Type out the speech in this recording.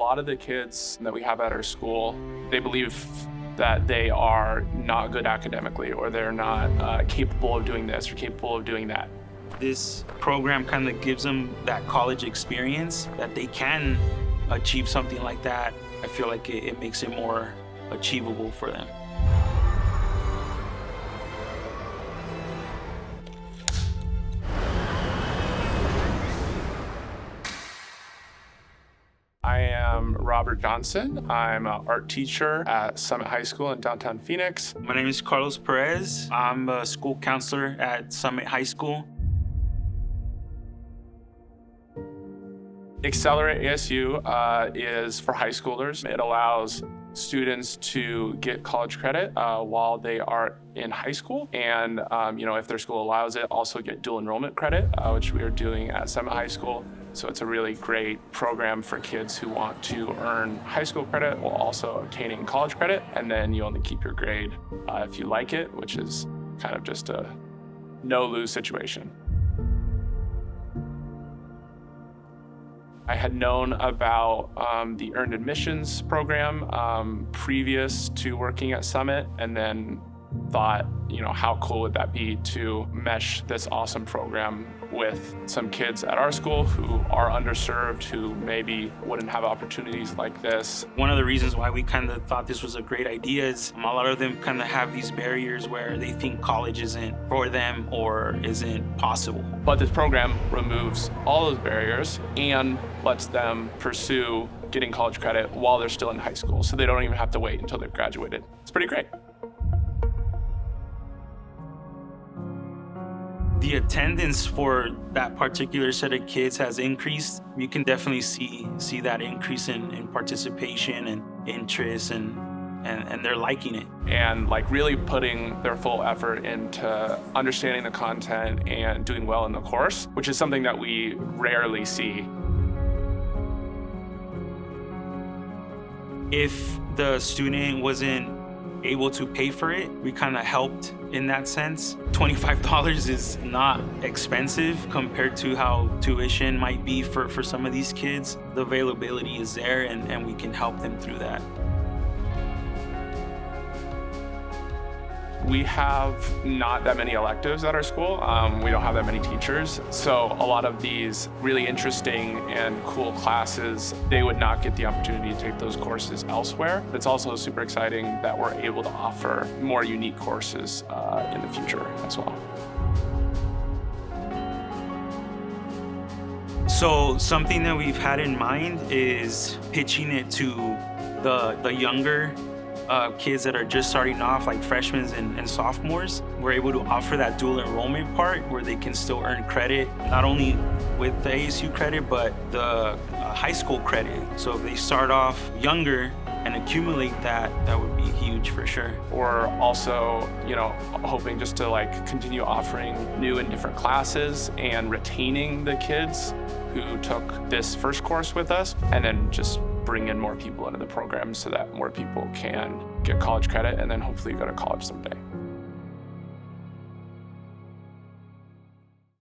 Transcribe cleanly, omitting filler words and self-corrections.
lot of the kids that we have at our school, they believe that they are not good academically, or they're not capable of doing this or capable of doing that. This program kind of gives them that college experience, that they can achieve something like that. I feel like it makes it more achievable for them. I am Robert Johnson. I'm an art teacher at Summit High School in downtown Phoenix. My name is Carlos Perez. I'm a school counselor at Summit High School. Accelerate ASU is for high schoolers. It allows students to get college credit while they are in high school, and if their school allows it, also get dual enrollment credit, which we are doing at Summit High School. So it's a really great program for kids who want to earn high school credit while also obtaining college credit, and then you only keep your grade if you like it, which is kind of just a no-lose situation. I had known about the earned admissions program previous to working at Summit, and then thought, how cool would that be to mesh this awesome program with some kids at our school who are underserved, who maybe wouldn't have opportunities like this. One of the reasons why we kind of thought this was a great idea is a lot of them kind of have these barriers where they think college isn't for them or isn't possible. But this program removes all those barriers and lets them pursue getting college credit while they're still in high school, so they don't even have to wait until they've graduated. It's pretty great. The attendance for that particular set of kids has increased. You can definitely see that increase in participation and interest, and they're liking it. And really putting their full effort into understanding the content and doing well in the course, which is something that we rarely see. If the student wasn't able to pay for it, we kind of helped in that sense. $25 is not expensive compared to how tuition might be for some of these kids. The availability is there, and we can help them through that. We have not that many electives at our school. We don't have that many teachers. So a lot of these really interesting and cool classes, they would not get the opportunity to take those courses elsewhere. It's also super exciting that we're able to offer more unique courses in the future as well. So something that we've had in mind is pitching it to the younger kids that are just starting off, like freshmen and sophomores. We're able to offer that dual enrollment part where they can still earn credit, not only with the ASU credit, but the high school credit. So if they start off younger and accumulate that would be huge for sure. We're also, hoping just to continue offering new and different classes and retaining the kids who took this first course with us, and then just bring in more people into the program so that more people can get college credit and then hopefully go to college someday.